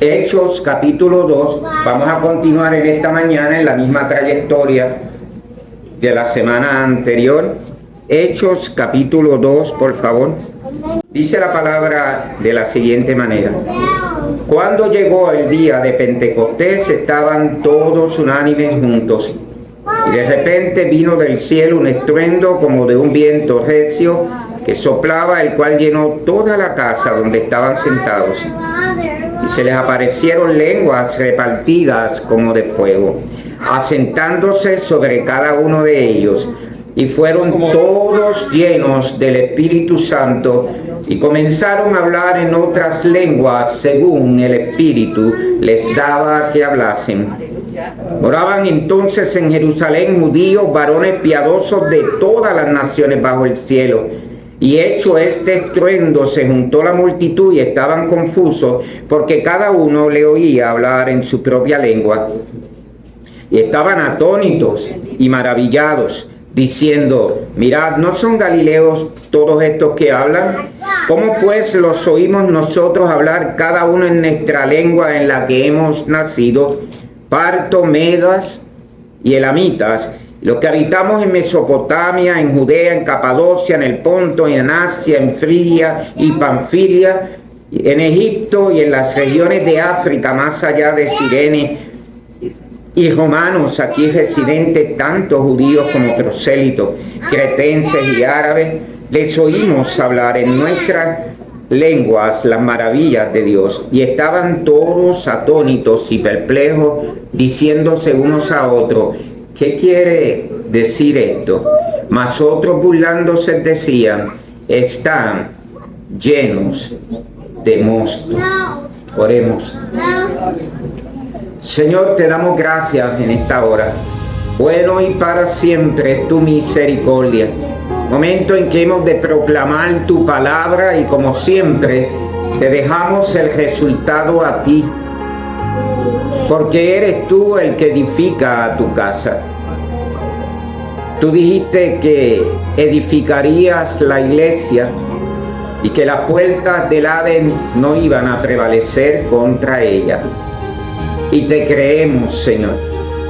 Hechos capítulo 2, vamos a continuar en esta mañana en la misma trayectoria de la semana anterior. Hechos capítulo 2, por favor. Dice la palabra de la siguiente manera. Cuando llegó el día de Pentecostés, estaban todos unánimes juntos. Y de repente vino del cielo un estruendo como de un viento recio que soplaba, el cual llenó toda la casa donde estaban sentados. Y se les aparecieron lenguas repartidas como de fuego, asentándose sobre cada uno de ellos. Y fueron todos llenos del Espíritu Santo y comenzaron a hablar en otras lenguas según el Espíritu les daba que hablasen. Moraban entonces en Jerusalén judíos, varones piadosos de todas las naciones bajo el cielo. Y hecho este estruendo, se juntó la multitud y estaban confusos, porque cada uno le oía hablar en su propia lengua. Y estaban atónitos y maravillados, diciendo: mirad, ¿no son galileos todos estos que hablan? ¿Cómo pues los oímos nosotros hablar cada uno en nuestra lengua en la que hemos nacido? Parto, medas y elamitas, los que habitamos en Mesopotamia, en Judea, en Capadocia, en el Ponto, en Asia, en Frigia y Panfilia, en Egipto y en las regiones de África, más allá de Cirene, y romanos aquí residentes, tanto judíos como prosélitos, cretenses y árabes, les oímos hablar en nuestras lenguas las maravillas de Dios. Y estaban todos atónitos y perplejos, diciéndose unos a otros: ¿qué quiere decir esto? Mas otros burlándose decían: están llenos de mosto. Oremos. Señor, te damos gracias en esta hora. Bueno y para siempre es tu misericordia. Momento en que hemos de proclamar tu palabra y, como siempre, te dejamos el resultado a ti, porque eres tú el que edifica a tu casa. Tú dijiste que edificarías la iglesia y que las puertas del Hades no iban a prevalecer contra ella. Y te creemos, Señor,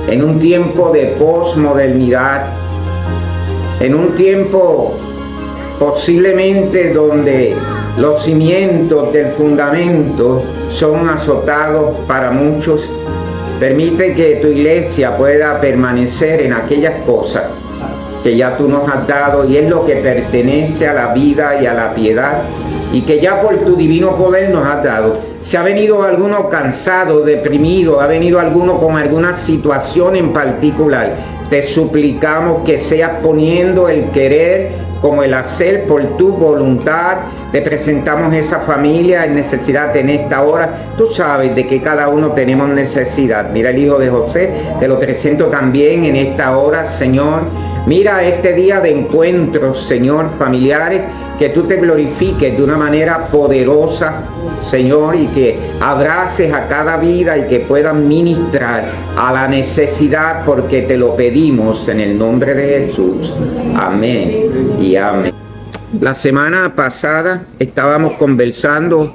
en un tiempo de posmodernidad, en un tiempo posiblemente donde los cimientos del fundamento son azotados para muchos. Permite que tu iglesia pueda permanecer en aquellas cosas que ya tú nos has dado, y es lo que pertenece a la vida y a la piedad, y que ya por tu divino poder nos has dado. Si ha venido alguno cansado, deprimido, ha venido alguno con alguna situación en particular, te suplicamos que seas poniendo el querer como el hacer por tu voluntad. Te presentamos esa familia en necesidad en esta hora. Tú sabes de que cada uno tenemos necesidad. Mira el hijo de José, te lo presento también en esta hora, Señor. Mira este día de encuentros, Señor, familiares, que tú te glorifiques de una manera poderosa, Señor, y que abraces a cada vida y que puedan ministrar a la necesidad, porque te lo pedimos en el nombre de Jesús. Amén y amén. La semana pasada estábamos conversando,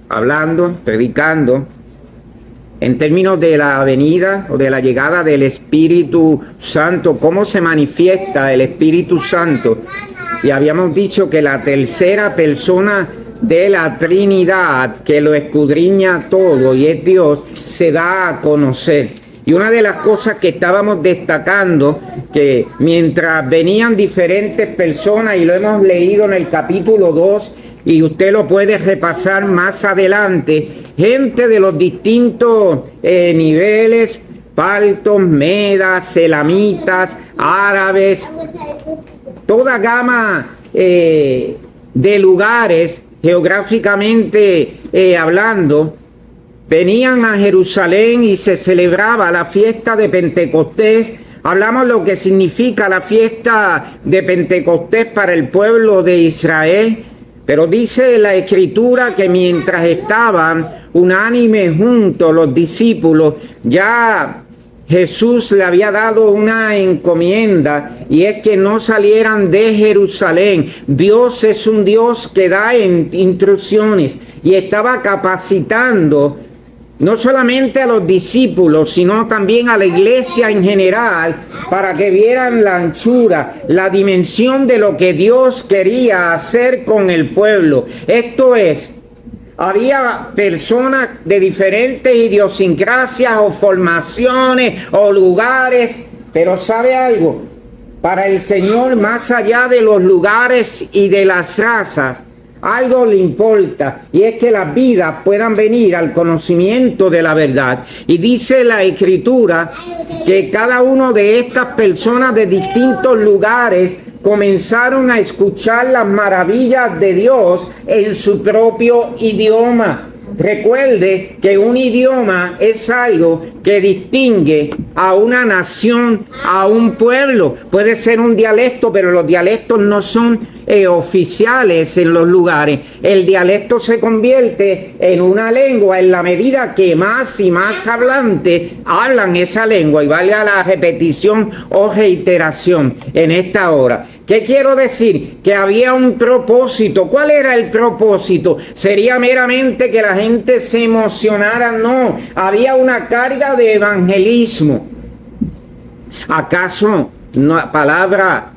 hablando, predicando en términos de la venida o de la llegada del Espíritu Santo, cómo se manifiesta el Espíritu Santo. Y habíamos dicho que la tercera persona de la Trinidad, que lo escudriña todo y es Dios, se da a conocer. Y una de las cosas que estábamos destacando, que mientras venían diferentes personas, y lo hemos leído en el capítulo 2, y usted lo puede repasar más adelante, gente de los distintos niveles, partos, medas, elamitas, árabes, toda gama de lugares geográficamente hablando, venían a Jerusalén y se celebraba la fiesta de Pentecostés. Hablamos lo que significa la fiesta de Pentecostés para el pueblo de Israel, pero dice la Escritura que mientras estaban unánimes juntos los discípulos, ya Jesús le había dado una encomienda, y es que no salieran de Jerusalén. Dios es un Dios que da instrucciones, y estaba capacitando no solamente a los discípulos, sino también a la iglesia en general, para que vieran la anchura, la dimensión de lo que Dios quería hacer con el pueblo. Esto es, había personas de diferentes idiosincrasias o formaciones o lugares, pero ¿sabe algo? Para el Señor, más allá de los lugares y de las razas, algo le importa, y es que las vidas puedan venir al conocimiento de la verdad. Y dice la Escritura que cada uno de estas personas de distintos lugares comenzaron a escuchar las maravillas de Dios en su propio idioma. Recuerde que un idioma es algo que distingue a una nación, a un pueblo. Puede ser un dialecto, pero los dialectos no son oficiales en los lugares. El dialecto se convierte en una lengua en la medida que más y más hablantes hablan esa lengua, y valga la repetición o reiteración en esta hora. ¿Qué quiero decir? Que había un propósito. ¿Cuál era el propósito? ¿Sería meramente que la gente se emocionara? No, había una carga de evangelismo. ¿Acaso la palabra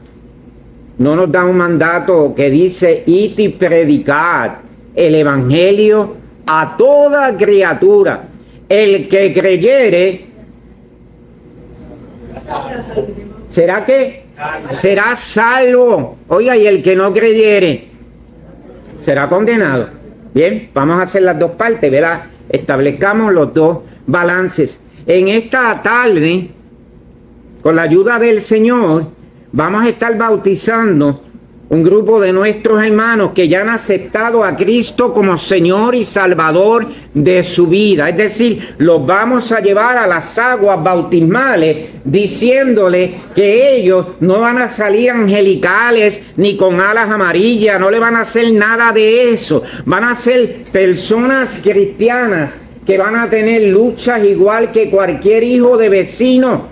no nos da un mandato que dice: id y predicad el evangelio a toda criatura? El que creyere, ¿será que? Será salvo. Oiga, y el que no creyere será condenado. Bien, vamos a hacer las dos partes, ¿verdad? Establezcamos los dos balances. En esta tarde, con la ayuda del Señor, vamos a estar bautizando un grupo de nuestros hermanos que ya han aceptado a Cristo como Señor y Salvador de su vida. Es decir, los vamos a llevar a las aguas bautismales, diciéndole que ellos no van a salir angelicales ni con alas amarillas, no le van a hacer nada de eso. Van a ser personas cristianas que van a tener luchas igual que cualquier hijo de vecino.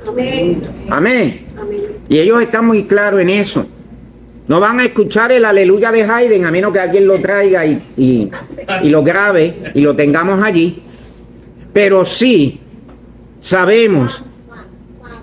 Amén. Amén. Y ellos están muy claros en eso. No van a escuchar el aleluya de Haydn, a menos que alguien lo traiga y lo grabe y lo tengamos allí. Pero sí sabemos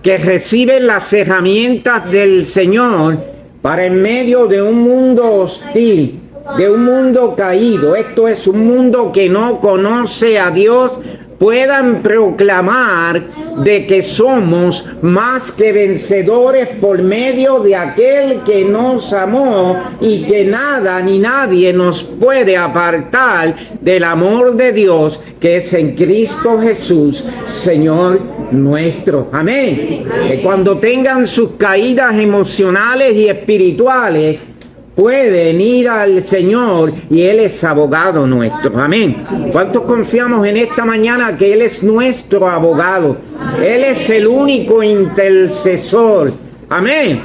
que reciben las herramientas del Señor para, en medio de un mundo hostil, de un mundo caído, esto es un mundo que no conoce a Dios, puedan proclamar de que somos más que vencedores por medio de aquel que nos amó, y que nada ni nadie nos puede apartar del amor de Dios que es en Cristo Jesús, Señor nuestro. Amén. Que cuando tengan sus caídas emocionales y espirituales, pueden ir al Señor y Él es abogado nuestro. Amén. ¿Cuántos confiamos en esta mañana que Él es nuestro abogado? Él es el único intercesor. Amén.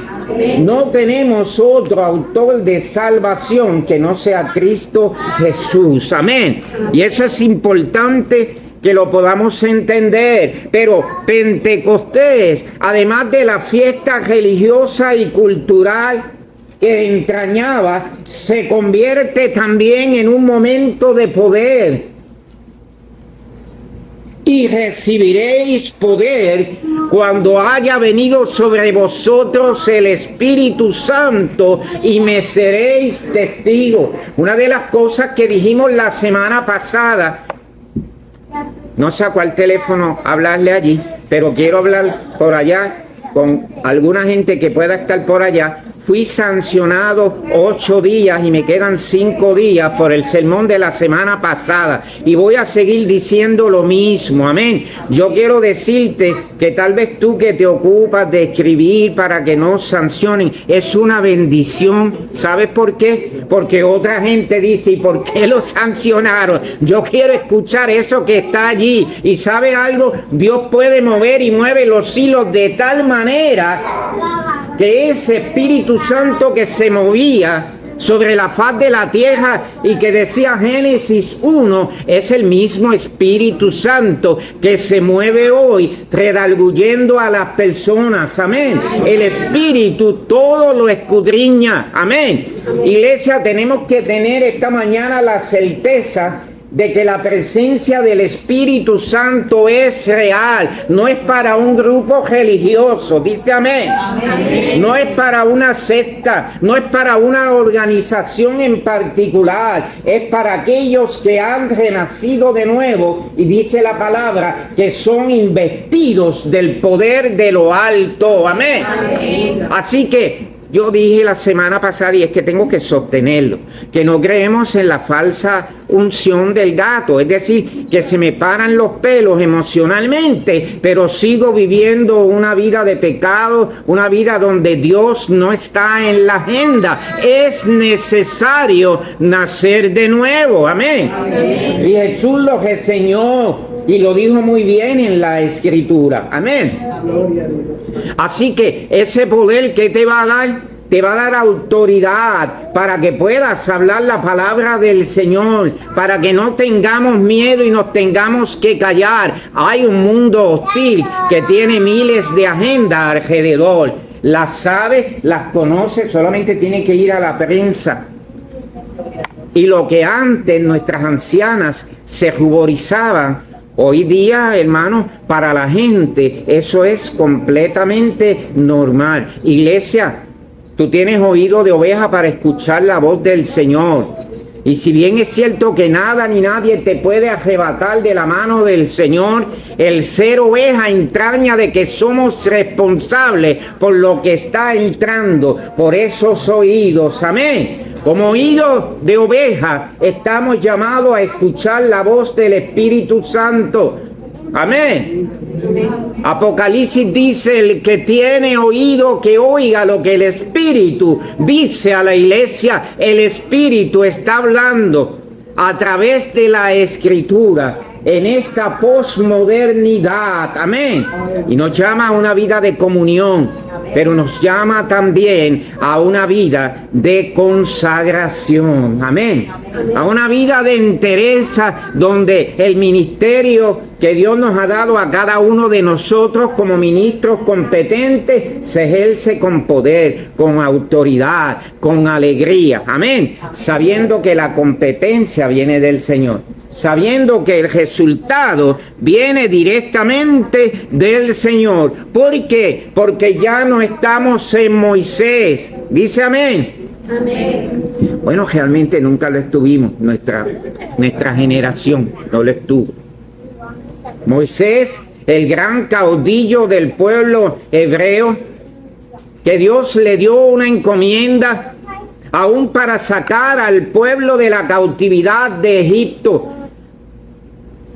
No tenemos otro autor de salvación que no sea Cristo Jesús. Amén. Y eso es importante que lo podamos entender. Pero Pentecostés, además de la fiesta religiosa y cultural que entrañaba, se convierte también en un momento de poder. Y recibiréis poder cuando haya venido sobre vosotros el Espíritu Santo, y me seréis testigos. Una de las cosas que dijimos la semana pasada, no sé a cuál teléfono hablarle allí, pero quiero hablar por allá con alguna gente que pueda estar por allá. Fui sancionado 8 días y me quedan 5 días por el sermón de la semana pasada, y voy a seguir diciendo lo mismo. Amén. Yo quiero decirte que tal vez tú que te ocupas de escribir para que no sancionen, es una bendición. ¿Sabes por qué? Porque otra gente dice: ¿y por qué lo sancionaron? Yo quiero escuchar eso que está allí. Y ¿sabe algo? Dios puede mover y mueve los hilos de tal manera que ese Espíritu Santo que se movía sobre la faz de la tierra y que decía Génesis 1, es el mismo Espíritu Santo que se mueve hoy redarguyendo a las personas. Amén. El Espíritu todo lo escudriña. Amén. Iglesia, tenemos que tener esta mañana la certeza de que la presencia del Espíritu Santo es real, no es para un grupo religioso, dice amén. Amén. No es para una secta, no es para una organización en particular, es para aquellos que han renacido de nuevo, y dice la palabra que son investidos del poder de lo alto, amén. Amén. Así que yo dije la semana pasada, y es que tengo que sostenerlo, que no creemos en la falsa unción del gato, es decir, que se me paran los pelos emocionalmente, pero sigo viviendo una vida de pecado, una vida donde Dios no está en la agenda. Es necesario nacer de nuevo, amén. Amén. Y Jesús lo reseñó y lo dijo muy bien en la Escritura, amén. Así que ese poder que te va a dar autoridad para que puedas hablar la palabra del Señor, para que no tengamos miedo y nos tengamos que callar. Hay un mundo hostil que tiene miles de agendas alrededor. Las sabe, las conoce, solamente tiene que ir a la prensa. Y lo que antes nuestras ancianas se ruborizaban, hoy día, hermanos, para la gente eso es completamente normal. Iglesia, tú tienes oído de oveja para escuchar la voz del Señor. Y si bien es cierto que nada ni nadie te puede arrebatar de la mano del Señor, el ser oveja entraña de que somos responsables por lo que está entrando, por esos oídos. Amén. Como oídos de oveja estamos llamados a escuchar la voz del Espíritu Santo. Amén. Apocalipsis dice: el que tiene oído que oiga lo que el Espíritu dice a la iglesia. El Espíritu está hablando a través de la Escritura en esta posmodernidad. Amén. Y nos llama a una vida de comunión, pero nos llama también a una vida de consagración. Amén. A una vida de entereza, donde el ministerio que Dios nos ha dado a cada uno de nosotros como ministros competentes se ejerce con poder, con autoridad, con alegría. Amén. Sabiendo que la competencia viene del Señor, sabiendo que el resultado viene directamente del Señor. ¿Por qué? Porque ya no estamos en Moisés. Dice amén. Amén. Bueno, realmente nunca lo estuvimos. Nuestra generación no lo estuvo. Moisés, el gran caudillo del pueblo hebreo, que Dios le dio una encomienda aún para sacar al pueblo de la cautividad de Egipto.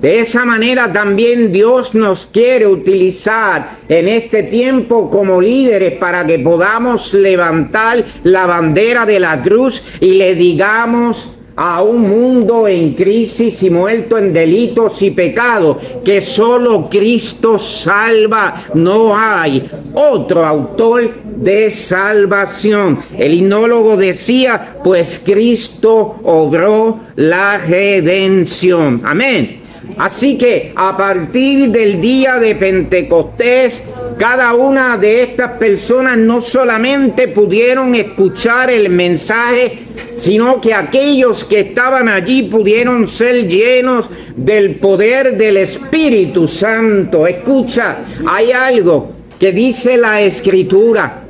De esa manera también Dios nos quiere utilizar en este tiempo como líderes para que podamos levantar la bandera de la cruz y le digamos a un mundo en crisis y muerto en delitos y pecados que solo Cristo salva. No hay otro autor de salvación. El himnólogo decía: pues Cristo obró la redención. Amén. Así que a partir del día de Pentecostés, cada una de estas personas no solamente pudieron escuchar el mensaje, sino que aquellos que estaban allí pudieron ser llenos del poder del Espíritu Santo. Escucha, hay algo que dice la Escritura,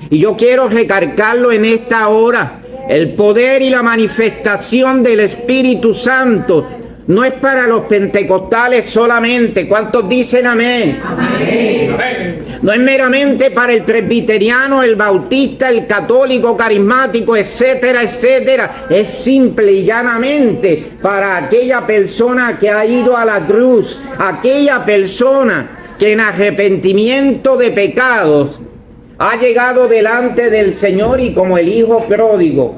y yo quiero recalcarlo en esta hora. El poder y la manifestación del Espíritu Santo no es para los pentecostales solamente. ¿Cuántos dicen amén? Amén. No es meramente para el presbiteriano, el bautista, el católico, carismático, etcétera, etcétera. Es simple y llanamente para aquella persona que ha ido a la cruz, aquella persona que en arrepentimiento de pecados ha llegado delante del Señor y como el hijo pródigo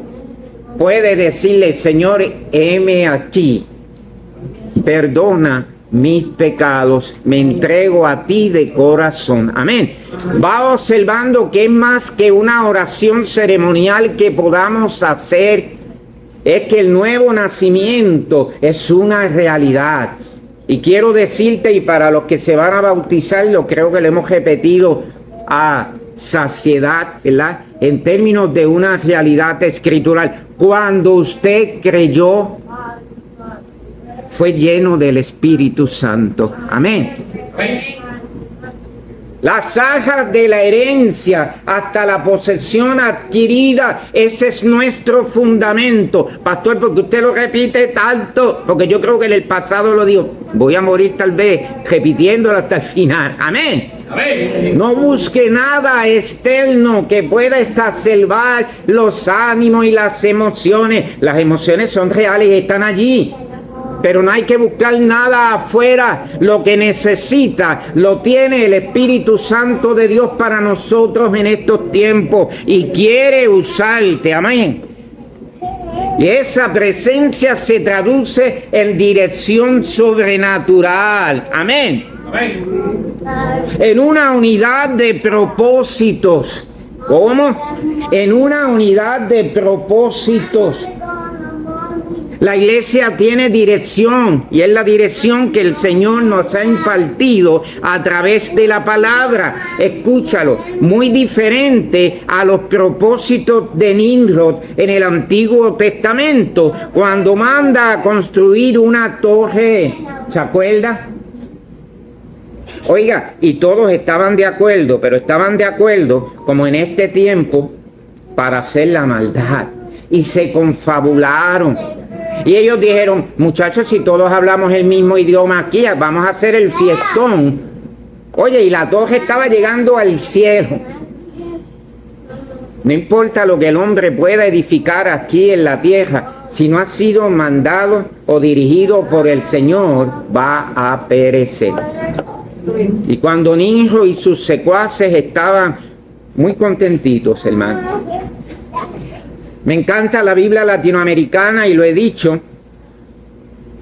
puede decirle: Señor, heme aquí. Perdona mis pecados, me entrego a ti de corazón. Amén. Va observando que es más que una oración ceremonial que podamos hacer. Es que el nuevo nacimiento es una realidad. Y quiero decirte, y para los que se van a bautizar, lo creo que lo hemos repetido a saciedad, ¿verdad? En términos de una realidad escritural. Cuando usted creyó, fue lleno del Espíritu Santo. Amén. Las ajas de la herencia hasta la posesión adquirida, ese es nuestro fundamento. Pastor, porque usted lo repite tanto, porque yo creo que en el pasado lo dijo. Voy a morir tal vez repitiéndolo hasta el final. Amén. Amén. No busque nada externo que pueda exacerbar los ánimos y las emociones. Las emociones son reales y están allí. Pero no hay que buscar nada afuera. Lo que necesita lo tiene el Espíritu Santo de Dios para nosotros en estos tiempos. Y quiere usarte. Amén. Y esa presencia se traduce en dirección sobrenatural. Amén. Amén. En una unidad de propósitos. ¿Cómo? En una unidad de propósitos. La iglesia tiene dirección y es la dirección que el Señor nos ha impartido a través de la palabra. Escúchalo, muy diferente a los propósitos de Nimrod en el Antiguo Testamento, cuando manda a construir una torre. ¿Se acuerda? Oiga, y todos estaban de acuerdo, pero estaban de acuerdo, como en este tiempo, para hacer la maldad. Y se confabularon. Y ellos dijeron, muchachos, si todos hablamos el mismo idioma aquí, vamos a hacer el fiestón. Oye, y la torre estaba llegando al cielo. No importa lo que el hombre pueda edificar aquí en la tierra, si no ha sido mandado o dirigido por el Señor, va a perecer. Y cuando Nimrod y sus secuaces estaban muy contentitos, hermano. Me encanta la Biblia latinoamericana y lo he dicho,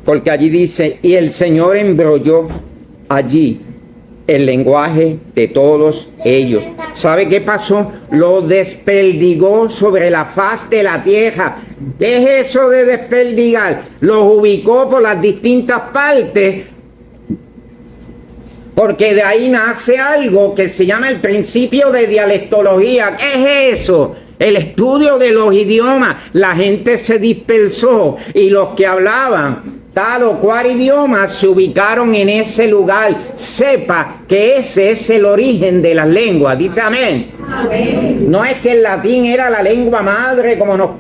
porque allí dice, y el Señor embrolló allí el lenguaje de todos ellos. ¿Sabe qué pasó? Lo desperdigó sobre la faz de la tierra. ¿Qué es eso de desperdigar? Los ubicó por las distintas partes, porque de ahí nace algo que se llama el principio de dialectología. ¿Qué es eso? El estudio de los idiomas. La gente se dispersó y los que hablaban tal o cual idioma se ubicaron en ese lugar. Sepa que ese es el origen de las lenguas. Dice amén. Amén. No es que el latín era la lengua madre como nos...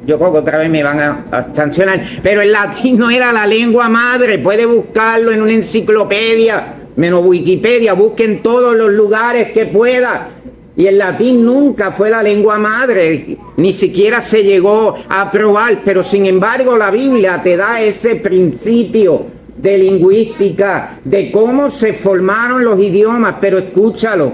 Yo creo que otra vez me van a sancionar. Pero el latín no era la lengua madre. Puede buscarlo en una enciclopedia, menos Wikipedia. Busquen todos los lugares que pueda. Y el latín nunca fue la lengua madre, ni siquiera se llegó a probar, pero sin embargo la Biblia te da ese principio de lingüística, de cómo se formaron los idiomas, pero escúchalo.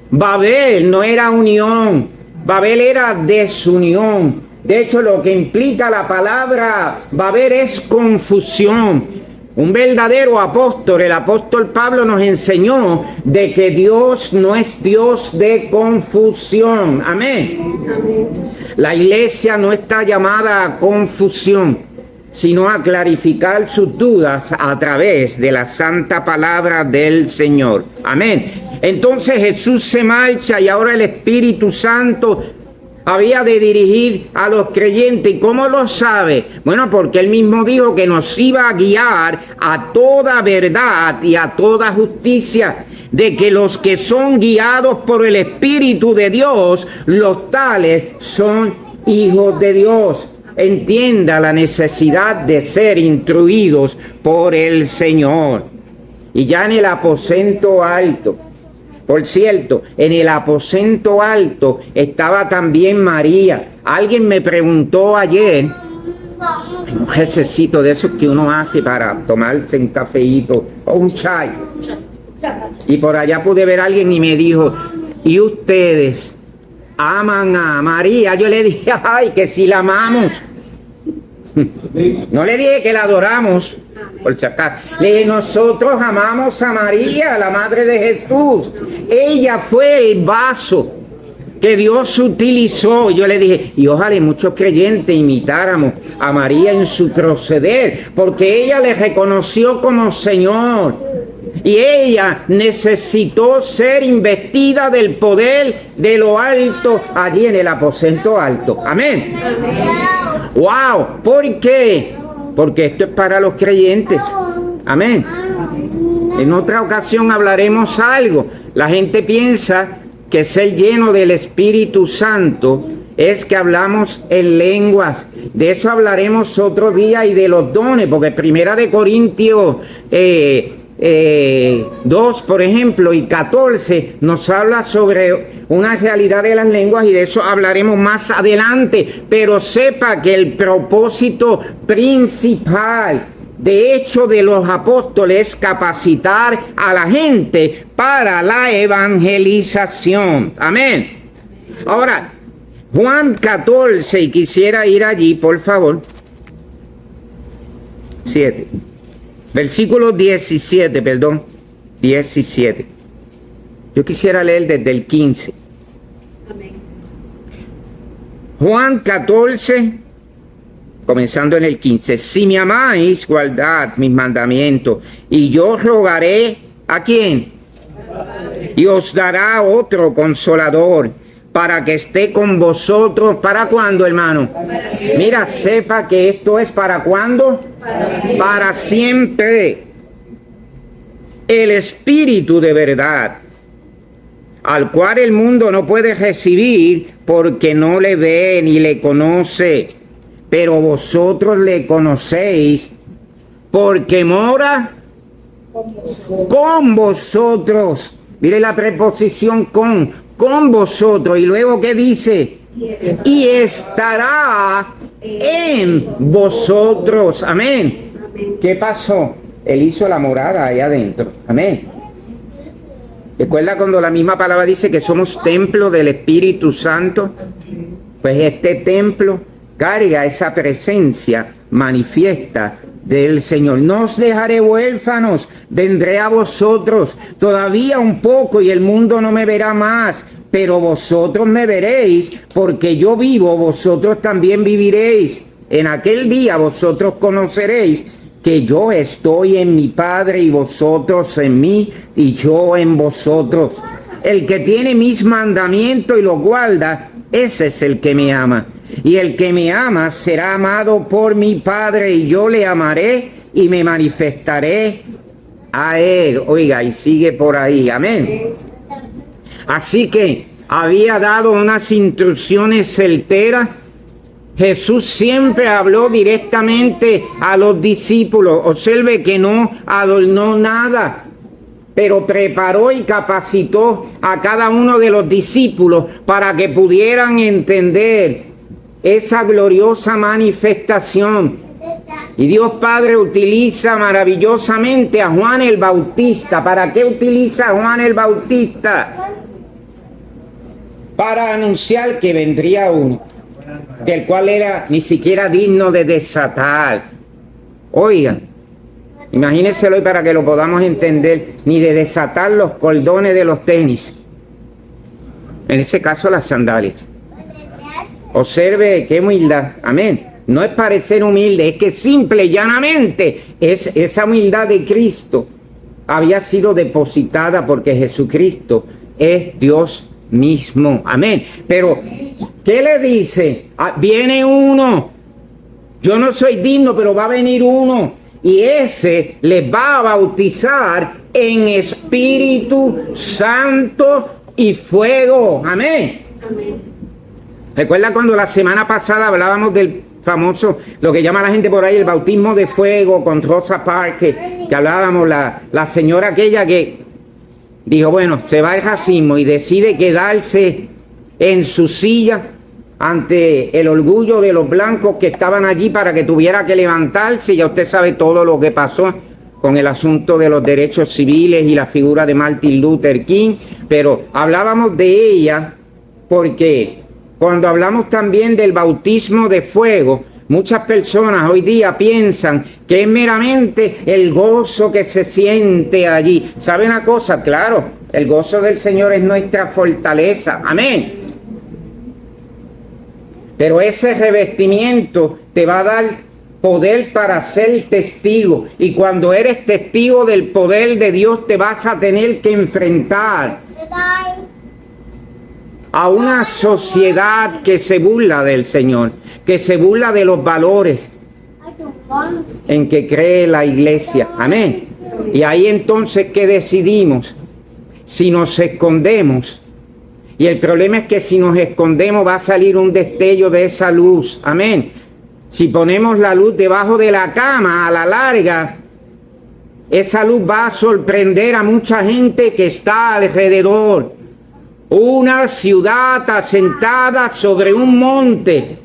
Babel no era unión, Babel era desunión. De hecho, lo que implica la palabra Babel es confusión. Un verdadero apóstol, el apóstol Pablo nos enseñó de que Dios no es Dios de confusión. Amén. Amén. La iglesia no está llamada a confusión, sino a clarificar sus dudas a través de la santa palabra del Señor. Amén. Entonces Jesús se marcha y ahora el Espíritu Santo había de dirigir a los creyentes. ¿Y cómo lo sabe? Bueno, porque él mismo dijo que nos iba a guiar a toda verdad y a toda justicia, de que los que son guiados por el Espíritu de Dios, los tales son hijos de Dios. Entienda la necesidad de ser instruidos por el Señor. Y ya en el aposento alto, por cierto, en el aposento alto estaba también María. Alguien me preguntó ayer, un ejercicio de esos que uno hace para tomarse un cafeíto o un chai. Y por allá pude ver a alguien y me dijo, ¿y ustedes aman a María? Yo le dije, ay, que si la amamos. No le dije que la adoramos, por si acaso. Le dije, nosotros amamos a María, la madre de Jesús. Ella fue el vaso que Dios utilizó. Yo le dije, y ojalá muchos creyentes imitáramos a María en su proceder, porque ella le reconoció como Señor. Y ella necesitó ser investida del poder de lo alto allí en el aposento alto. Amén. Amén. ¡Wow! ¿Por qué? porque esto es para los creyentes. Amén. En otra ocasión hablaremos algo. La gente piensa que ser lleno del Espíritu Santo es que hablamos en lenguas. De eso hablaremos otro día, y de los dones, porque Primera de Corintios 2, por ejemplo, y 14 nos habla sobre una realidad de las lenguas, y de eso hablaremos más adelante. Pero sepa que el propósito principal, de hecho, de los apóstoles es capacitar a la gente para la evangelización. Amén. Ahora, Juan 14, y quisiera ir allí, por favor. 7. Versículo 17, perdón. 17. Yo quisiera leer desde el 15. Amén. Juan 14, comenzando en el 15. Si me amáis, guardad mis mandamientos, y yo rogaré ¿a quién? Y os dará otro consolador, para que esté con vosotros. ¿Para cuándo, hermano? Mira, sepa que esto es ¿para cuándo? Para siempre. El Espíritu de verdad, al cual el mundo no puede recibir porque no le ve ni le conoce, pero vosotros le conocéis porque mora con vosotros. Mire la preposición con vosotros. Y luego, ¿qué dice? Y estará en vosotros. Amén. ¿Qué pasó? Él hizo la morada allá adentro. Amén. ¿Recuerda cuando la misma palabra dice que somos templo del Espíritu Santo? Pues este templo carga esa presencia manifiesta del Señor. No os dejaré huérfanos, vendré a vosotros. Todavía un poco y el mundo no me verá más, pero vosotros me veréis, porque yo vivo, vosotros también viviréis. En aquel día vosotros conoceréis que yo estoy en mi Padre, y vosotros en mí, y yo en vosotros. El que tiene mis mandamientos y los guarda, ese es el que me ama. Y el que me ama será amado por mi Padre, y yo le amaré y me manifestaré a él. Oiga, y sigue por ahí. Amén. Así que había dado unas instrucciones certeras. Jesús siempre habló directamente a los discípulos. Observe que no adornó nada, pero preparó y capacitó a cada uno de los discípulos para que pudieran entender esa gloriosa manifestación. Y Dios Padre utiliza maravillosamente a Juan el Bautista. ¿Para qué utiliza a Juan el Bautista? Para anunciar que vendría uno, del cual era ni siquiera digno de desatar. Oigan, imagínenselo hoy para que lo podamos entender, ni de desatar los cordones de los tenis. En ese caso, las sandalias. Observe qué humildad. Amén. No es parecer humilde, es que simple y llanamente es esa humildad de Cristo había sido depositada, porque Jesucristo es Dios mismo. Amén. Pero ¿qué le dice? Viene uno. Yo no soy digno, pero va a venir uno, y ese les va a bautizar en Espíritu Santo y fuego. Amén. ¿Recuerda cuando la semana pasada hablábamos del famoso, lo que llama la gente por ahí, el bautismo de fuego con Rosa Parks, que hablábamos, la señora aquella que dijo, bueno, se va el racismo, y decide quedarse en su silla ante el orgullo de los blancos que estaban allí para que tuviera que levantarse? Ya usted sabe todo lo que pasó con el asunto de los derechos civiles y la figura de Martin Luther King, pero hablábamos de ella porque cuando hablamos también del bautismo de fuego, muchas personas hoy día piensan que es meramente el gozo que se siente allí. ¿Sabe una cosa? Claro, el gozo del Señor es nuestra fortaleza. Amén. Pero ese revestimiento te va a dar poder para ser testigo. Y cuando eres testigo del poder de Dios, te vas a tener que enfrentar a una sociedad que se burla del Señor, que se burla de los valores, en que cree la iglesia. Amén. Y ahí entonces, ¿qué decidimos? Si nos escondemos. Y el problema es que si nos escondemos va a salir un destello de esa luz. Amén. Si ponemos la luz debajo de la cama, a la larga, esa luz va a sorprender a mucha gente que está alrededor. Una ciudad asentada sobre un monte.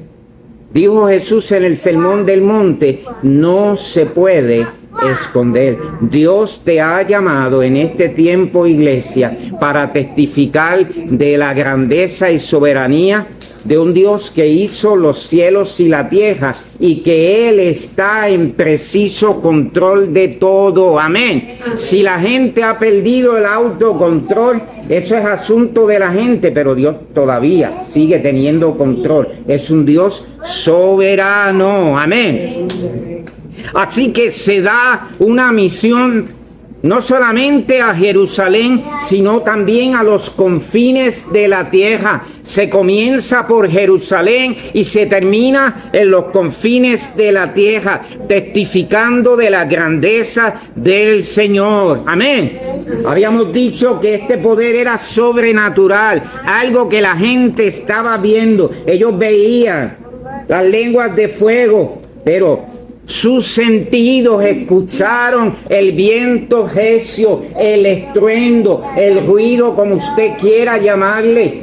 Dijo Jesús en el Sermón del Monte, no se puede esconder. Dios te ha llamado en este tiempo, iglesia, para testificar de la grandeza y soberanía de un Dios que hizo los cielos y la tierra y que Él está en preciso control de todo. Amén. Si la gente ha perdido el autocontrol, eso es asunto de la gente, pero Dios todavía sigue teniendo control. Es un Dios soberano. Amén. Así que se da una misión no solamente a Jerusalén, sino también a los confines de la tierra. Se comienza por Jerusalén y se termina en los confines de la tierra, testificando de la grandeza del Señor. Amén. Habíamos dicho que este poder era sobrenatural, algo que la gente estaba viendo. Ellos veían las lenguas de fuego, pero sus sentidos escucharon el viento recio, el estruendo, el ruido, como usted quiera llamarle.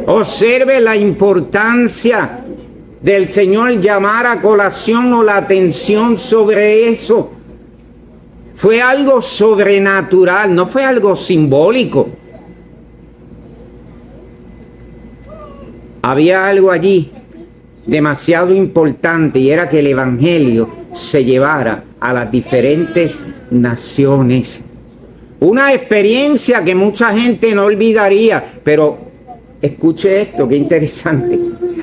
Observe la importancia del Señor llamar a colación o la atención sobre eso. Fue algo sobrenatural, no fue algo simbólico. Había algo allí demasiado importante y era que el evangelio se llevara a las diferentes naciones. Una experiencia que mucha gente no olvidaría, pero escuche esto, qué interesante.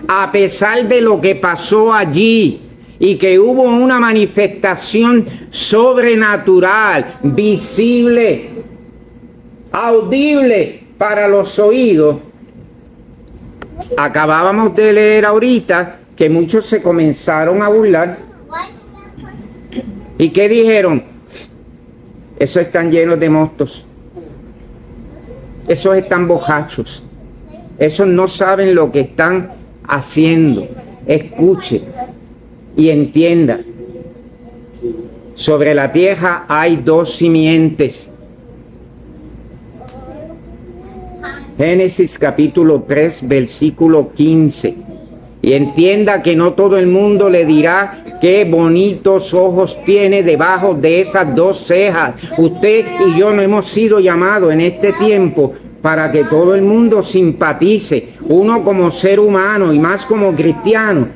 A pesar de lo que pasó allí y que hubo una manifestación sobrenatural, visible, audible para los oídos, acabábamos de leer ahorita que muchos se comenzaron a burlar. ¿Y qué dijeron? Esos están llenos de mostos. Esos están borrachos. Esos no saben lo que están haciendo. Escuche y entienda. Sobre la tierra hay dos simientes. Génesis capítulo 3, versículo 15. Y entienda que no todo el mundo le dirá qué bonitos ojos tiene debajo de esas dos cejas. Usted y yo no hemos sido llamados en este tiempo para que todo el mundo simpatice. Uno como ser humano y más como cristiano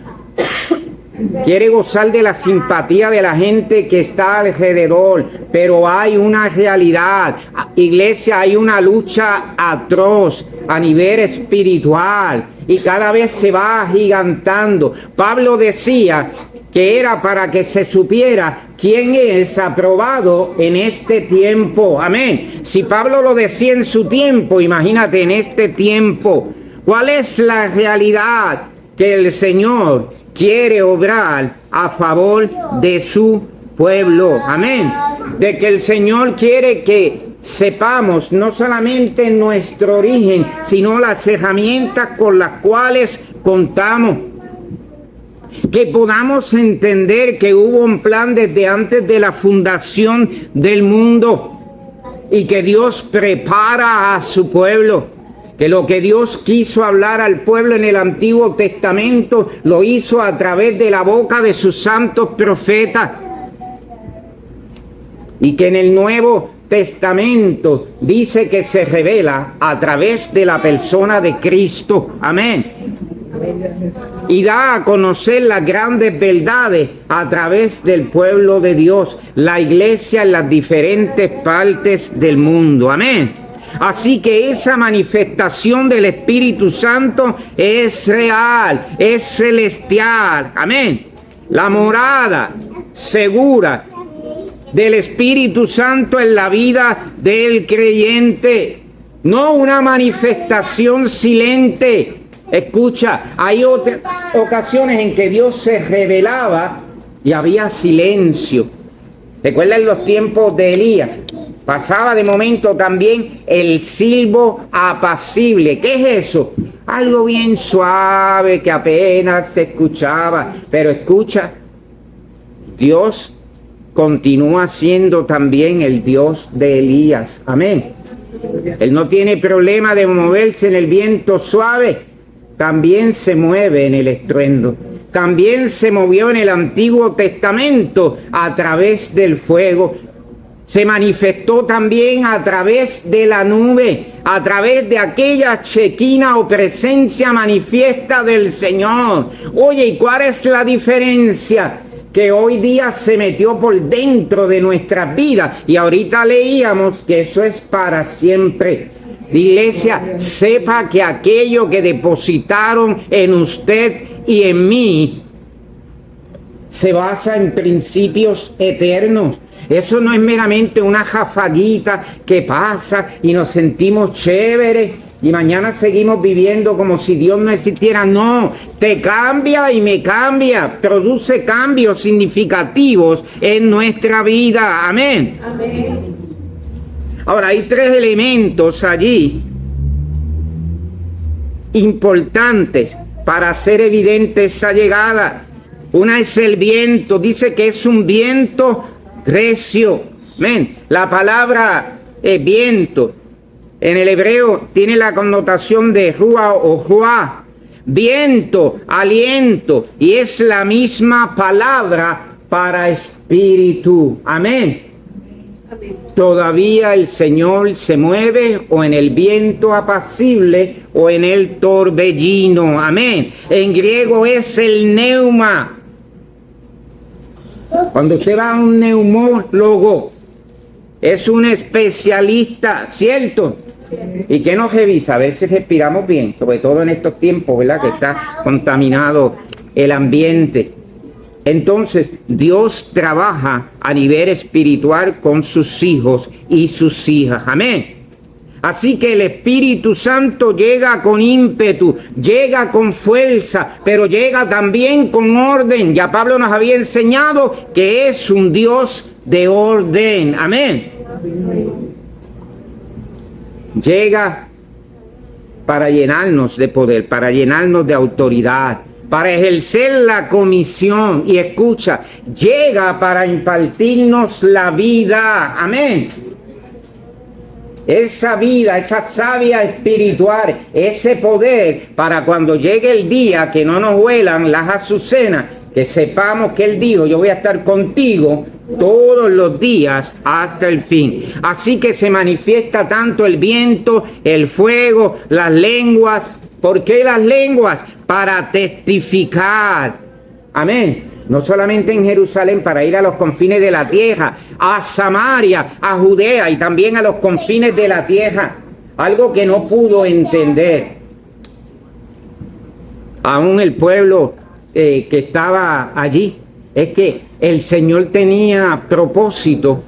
quiere gozar de la simpatía de la gente que está alrededor, pero hay una realidad. Iglesia, hay una lucha atroz a nivel espiritual y cada vez se va agigantando. Pablo decía que era para que se supiera quién es aprobado en este tiempo. Amén. Si Pablo lo decía en su tiempo, imagínate en este tiempo. ¿Cuál es la realidad? Que el Señor quiere obrar a favor de su pueblo. Amén. De que el Señor quiere que sepamos no solamente nuestro origen, sino las herramientas con las cuales contamos. Que podamos entender que hubo un plan desde antes de la fundación del mundo y que Dios prepara a su pueblo. Que lo que Dios quiso hablar al pueblo en el Antiguo Testamento lo hizo a través de la boca de sus santos profetas. Y que en el Nuevo Testamento dice que se revela a través de la persona de Cristo. Amén. Y da a conocer las grandes verdades a través del pueblo de Dios, la iglesia en las diferentes partes del mundo. Amén. Así que esa manifestación del Espíritu Santo es real, es celestial. Amén. La morada segura del Espíritu Santo en la vida del creyente. No una manifestación silente Escucha, hay otras ocasiones en que Dios se revelaba y había silencio. ¿Recuerdan los tiempos de Elías? Pasaba de momento también el silbo apacible. ¿Qué es eso? Algo bien suave que apenas se escuchaba. Pero escucha, Dios continúa siendo también el Dios de Elías. Amén. Él no tiene problema de moverse en el viento suave. También se mueve en el estruendo. También se movió en el Antiguo Testamento a través del fuego. Se manifestó también a través de la nube, a través de aquella chequina o presencia manifiesta del Señor. Oye, ¿y cuál es la diferencia? Que hoy día se metió por dentro de nuestras vidas. Y ahorita leíamos que eso es para siempre. Iglesia, sepa que aquello que depositaron en usted y en mí se basa en principios eternos. Eso no es meramente una jafaguita que pasa y nos sentimos chéveres y mañana seguimos viviendo como si Dios no existiera. No, te cambia y me cambia, produce cambios significativos en nuestra vida. Amén. Amén. Ahora, hay tres elementos allí importantes para hacer evidente esa llegada. Una es el viento, dice que es un viento recio. Amén. La palabra viento en el hebreo tiene la connotación de ruah o ruah, viento, aliento, y es la misma palabra para espíritu. Amén. Todavía el Señor se mueve o en el viento apacible o en el torbellino. Amén. En griego es el neuma. Cuando usted va a un neumólogo, es un especialista, ¿cierto? ¿Y qué nos revisa? A ver si respiramos bien, sobre todo en estos tiempos, ¿verdad? Que está contaminado el ambiente. Entonces, Dios trabaja a nivel espiritual con sus hijos y sus hijas. Amén. Así que el Espíritu Santo llega con ímpetu, llega con fuerza, pero llega también con orden. Ya Pablo nos había enseñado que es un Dios de orden. Amén. Llega para llenarnos de poder, para llenarnos de autoridad, para ejercer la comisión. Y escucha, llega para impartirnos la vida. Amén. Esa vida, esa savia espiritual, ese poder para cuando llegue el día que no nos huelan las azucenas, que sepamos que Él dijo, yo voy a estar contigo todos los días hasta el fin. Así que se manifiesta tanto el viento, el fuego, las lenguas. ¿Por qué las lenguas? Para testificar. Amén. No solamente en Jerusalén, para ir a los confines de la tierra, a Samaria, a Judea y también a los confines de la tierra. Algo que no pudo entender aún el pueblo que estaba allí, es que el Señor tenía propósito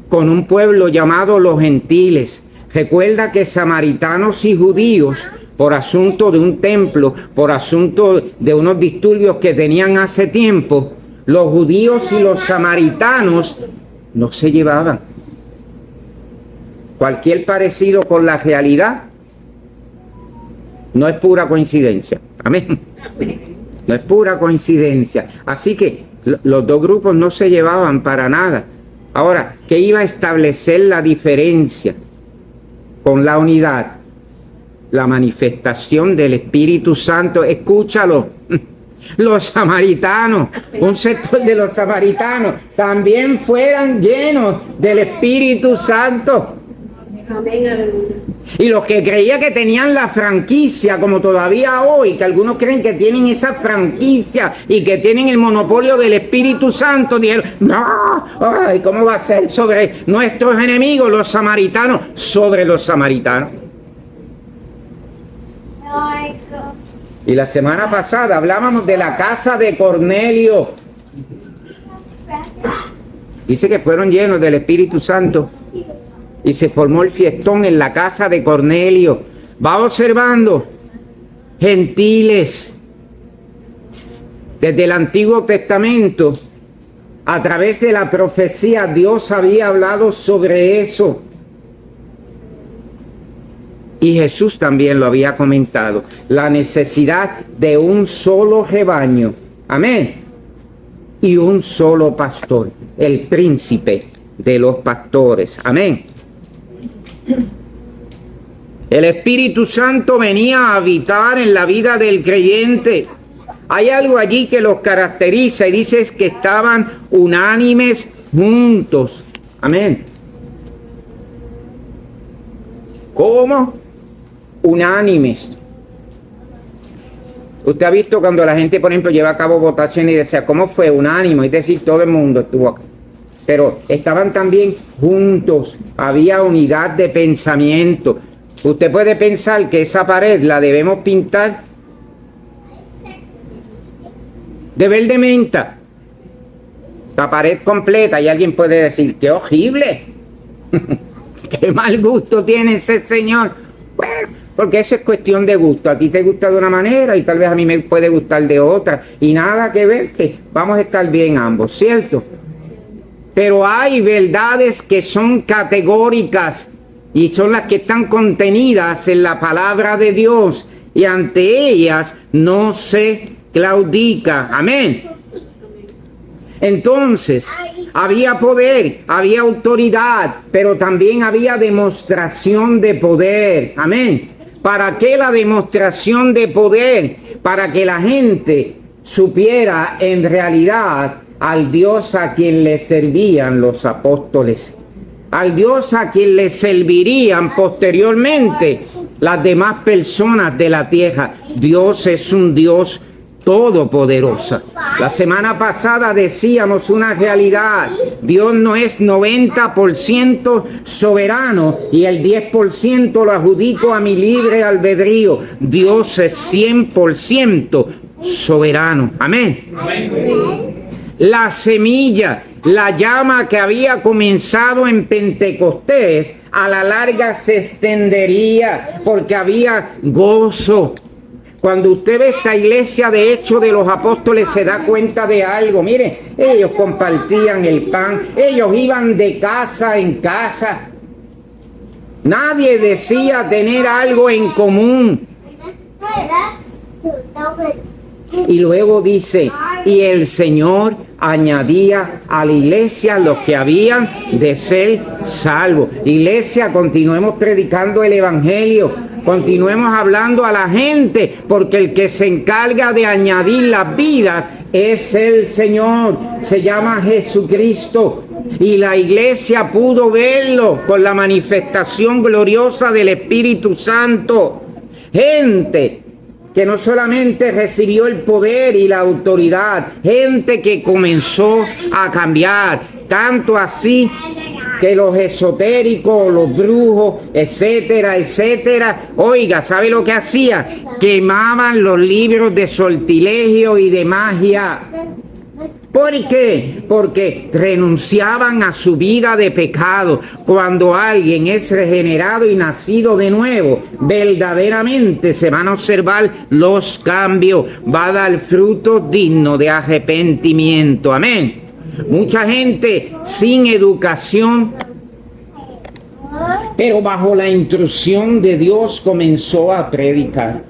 con un pueblo llamado los gentiles. Recuerda que samaritanos y judíos, por asunto de un templo, por asunto de unos disturbios que tenían hace tiempo, los judíos y los samaritanos no se llevaban. Cualquier parecido con la realidad no es pura coincidencia. Amén. No es pura coincidencia. Así que los dos grupos no se llevaban para nada. Ahora, ¿qué iba a establecer la diferencia con la unidad? La manifestación del Espíritu Santo. Escúchalo. Los samaritanos, un sector de los samaritanos, también fueran llenos del Espíritu Santo. Y los que creían que tenían la franquicia, como todavía hoy, que algunos creen que tienen esa franquicia y que tienen el monopolio del Espíritu Santo, dijeron, no, ay, ¿cómo va a ser sobre nuestros enemigos, los samaritanos, sobre los samaritanos? Y la semana pasada hablábamos de la casa de Cornelio. Dice que fueron llenos del Espíritu Santo y se formó el fiestón en la casa de Cornelio. Va observando. gentiles. Desde el Antiguo Testamento, a través de la profecía, Dios había hablado sobre eso. Y Jesús también lo había comentado. La necesidad de un solo rebaño. Amén. Y un solo pastor. El príncipe de los pastores. Amén. El Espíritu Santo venía a habitar en la vida del creyente. Hay algo allí que los caracteriza y dice que estaban unánimes juntos. Amén. ¿Cómo? Unánimes. Usted ha visto cuando la gente, por ejemplo, lleva a cabo votaciones y decía, ¿cómo fue? Unánimo, es decir, todo el mundo estuvo acá. Pero estaban también juntos, había unidad de pensamiento. Usted puede pensar que esa pared la debemos pintar de verde menta, la pared completa, y alguien puede decir, ¡qué horrible! ¡Qué mal gusto tiene ese señor! Bueno, porque eso es cuestión de gusto. A ti te gusta de una manera y tal vez a mí me puede gustar de otra. Y nada que ver, que vamos a estar bien ambos, ¿cierto? Pero hay verdades que son categóricas y son las que están contenidas en la palabra de Dios. Y ante ellas no se claudica. Amén. Entonces, había poder, había autoridad, pero también había demostración de poder. Amén. ¿Para qué la demostración de poder? Para que la gente supiera en realidad al Dios a quien le servían los apóstoles, al Dios a quien le servirían posteriormente las demás personas de la tierra. Dios es un Dios todopoderosa. La semana pasada decíamos una realidad. Dios no es 90% soberano y el 10% lo adjudico a mi libre albedrío. Dios es 100% soberano. Amén. La semilla, la llama que había comenzado en Pentecostés, a la larga se extendería porque había gozo. Cuando usted ve esta iglesia de Hechos de los Apóstoles se da cuenta de algo. Mire, ellos compartían el pan, ellos iban de casa en casa. Nadie decía tener algo en común. Y luego dice, y el Señor añadía a la iglesia los que habían de ser salvos. Iglesia, continuemos predicando el evangelio. Continuemos hablando a la gente, porque el que se encarga de añadir las vidas es el Señor, se llama Jesucristo. Y la iglesia pudo verlo con la manifestación gloriosa del Espíritu Santo. Gente que no solamente recibió el poder y la autoridad, gente que comenzó a cambiar, tanto así que los esotéricos, los brujos, etcétera, etcétera, oiga, ¿sabe lo que hacía? Quemaban los libros de sortilegio y de magia. ¿Por qué? Porque renunciaban a su vida de pecado. Cuando alguien es regenerado y nacido de nuevo, verdaderamente se van a observar los cambios, va a dar frutos dignos de arrepentimiento. Amén. Mucha gente sin educación, pero bajo la instrucción de Dios comenzó a predicar.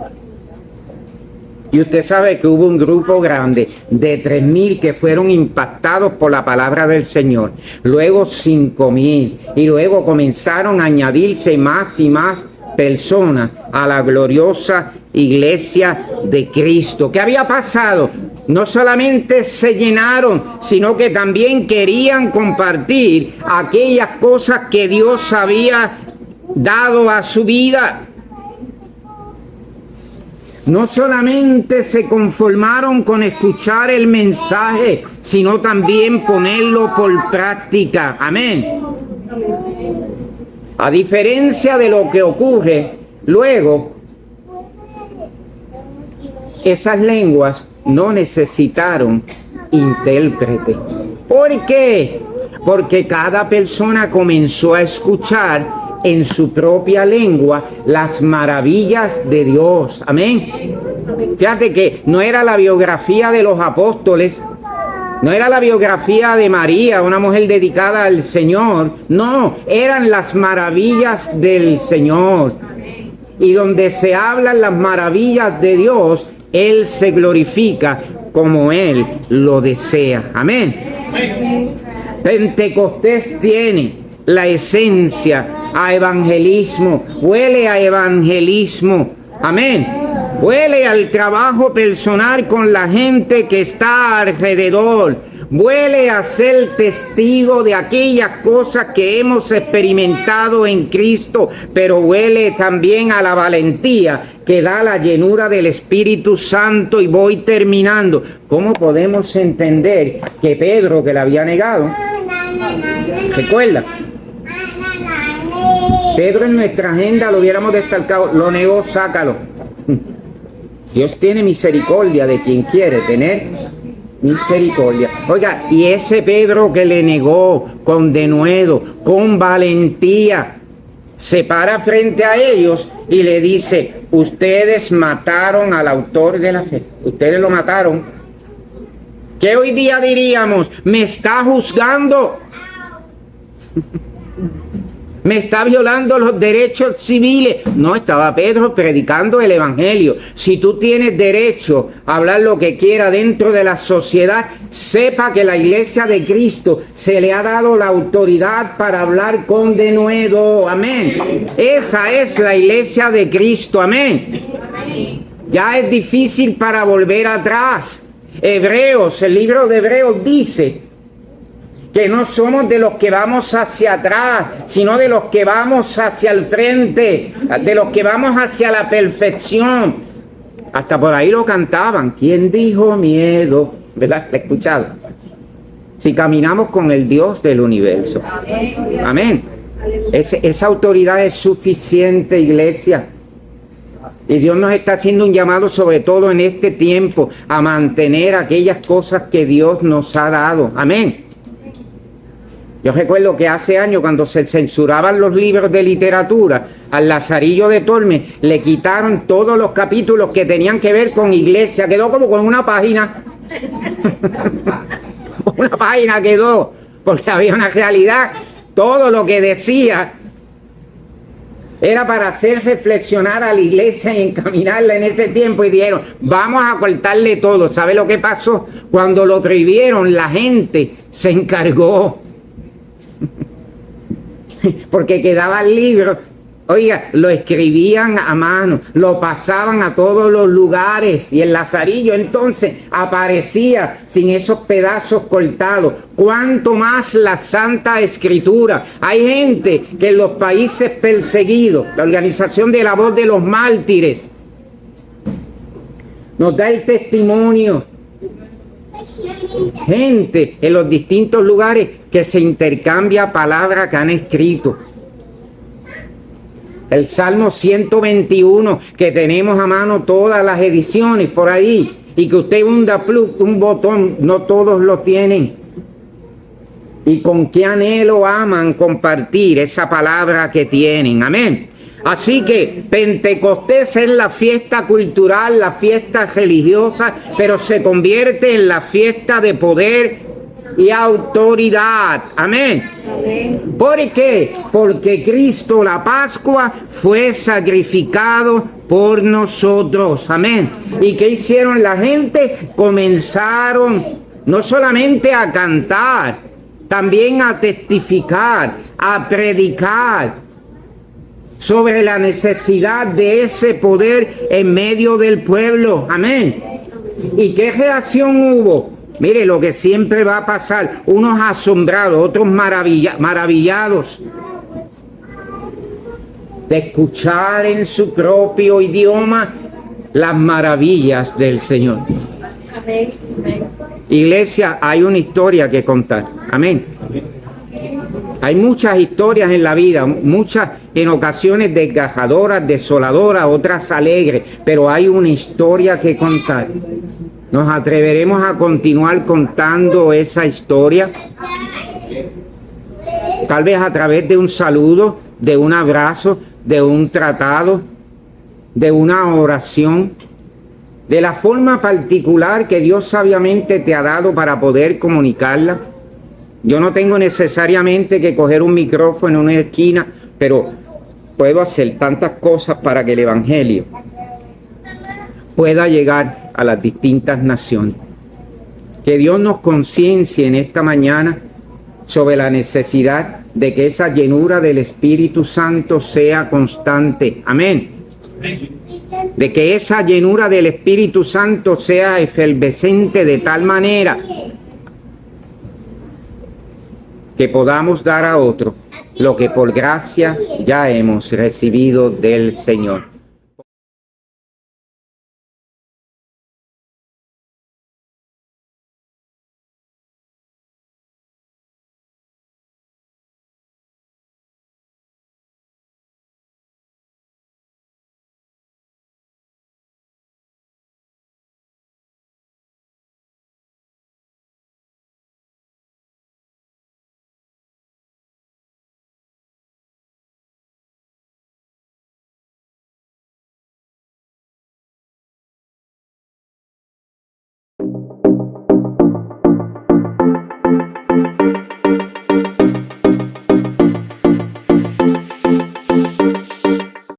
Y usted sabe que hubo un grupo grande de 3,000 que fueron impactados por la palabra del Señor. Luego 5,000. Y luego comenzaron a añadirse más y más personas a la gloriosa iglesia de Cristo. ¿Qué había pasado? No solamente se llenaron, sino que también querían compartir aquellas cosas que Dios había dado a su vida. No solamente se conformaron con escuchar el mensaje, sino también ponerlo por práctica. Amén. A diferencia de lo que ocurre luego, esas lenguas no necesitaron intérprete. ¿Por qué? Porque cada persona comenzó a escuchar en su propia lengua las maravillas de Dios. Amén. Fíjate que no era la biografía de los apóstoles, no era la biografía de María, una mujer dedicada al Señor. No, eran las maravillas del Señor. Y donde se hablan las maravillas de Dios, Él se glorifica como Él lo desea. Amén. Pentecostés tiene la esencia a evangelismo, huele a evangelismo. Amén. Huele al trabajo personal con la gente que está alrededor. Huele a ser testigo de aquellas cosas que hemos experimentado en Cristo, pero huele también a la valentía que da la llenura del Espíritu Santo. Y voy terminando. ¿Cómo podemos entender que Pedro, que le había negado, recuerda? Pedro en nuestra agenda lo hubiéramos destacado, lo negó, sácalo. Dios tiene misericordia de quien quiere tener misericordia. Oiga, y ese Pedro que le negó con denuedo, con valentía, se para frente a ellos y le dice: ustedes mataron al autor de la fe. Ustedes lo mataron. ¿Qué hoy día diríamos? Me está juzgando. Me está violando los derechos civiles. No, estaba Pedro predicando el evangelio. Si tú tienes derecho a hablar lo que quiera dentro de la sociedad, sepa que la iglesia de Cristo se le ha dado la autoridad para hablar con denuedo. Amén. Esa es la iglesia de Cristo. Amén. Ya es difícil para volver atrás. Hebreos, el libro de Hebreos dice que no somos de los que vamos hacia atrás, sino de los que vamos hacia el frente, de los que vamos hacia la perfección. Hasta por ahí lo cantaban. ¿Quién dijo miedo? ¿Verdad? ¿Lo he escuchado? Si caminamos con el Dios del universo. Amén. Esa autoridad es suficiente, iglesia. Y Dios nos está haciendo un llamado, sobre todo en este tiempo, a mantener aquellas cosas que Dios nos ha dado. Amén. Yo recuerdo que hace años, cuando se censuraban los libros de literatura, al Lazarillo de Tormes le quitaron todos los capítulos que tenían que ver con iglesia. Quedó como con una página. Una página quedó, porque había una realidad. Todo lo que decía era para hacer reflexionar a la iglesia y encaminarla en ese tiempo. Y dijeron: vamos a cortarle todo. ¿Sabe lo que pasó? Cuando lo prohibieron, la gente se encargó. Porque quedaban libros, oiga, lo escribían a mano, lo pasaban a todos los lugares, y el Lazarillo entonces aparecía sin esos pedazos cortados. Cuanto más la Santa Escritura. Hay gente que en los países perseguidos, la Organización de la Voz de los Mártires nos da el testimonio. Gente en los distintos lugares que se intercambia palabras que han escrito. El Salmo 121, que tenemos a mano todas las ediciones por ahí, y que usted hunda un botón, no todos lo tienen. Y con qué anhelo aman compartir esa palabra que tienen. Amén. Así que Pentecostés es la fiesta cultural, la fiesta religiosa, pero se convierte en la fiesta de poder y autoridad. Amén. ¿Por qué? Porque Cristo, la Pascua, fue sacrificado por nosotros. Amén. ¿Y qué hicieron la gente? Comenzaron no solamente a cantar, también a testificar, a predicar sobre la necesidad de ese poder en medio del pueblo. Amén. ¿Y qué reacción hubo? Mire, lo que siempre va a pasar: unos asombrados, otros maravillados de escuchar en su propio idioma las maravillas del Señor. Amén. Iglesia, hay una historia que contar. Amén. Hay muchas historias en la vida, muchas en ocasiones desgarradoras, desoladoras, otras alegres, pero hay una historia que contar. ¿Nos atreveremos a continuar contando esa historia? Tal vez a través de un saludo, de un abrazo, de un tratado, de una oración. de la forma particular que Dios sabiamente te ha dado para poder comunicarla. Yo no tengo necesariamente que coger un micrófono en una esquina, pero puedo hacer tantas cosas para que el Evangelio pueda llegar a las distintas naciones. Que Dios nos conciencie en esta mañana sobre la necesidad de que esa llenura del Espíritu Santo sea constante. Amén. De que esa llenura del Espíritu Santo sea efervescente de tal manera que podamos dar a otro lo que por gracia ya hemos recibido del Señor.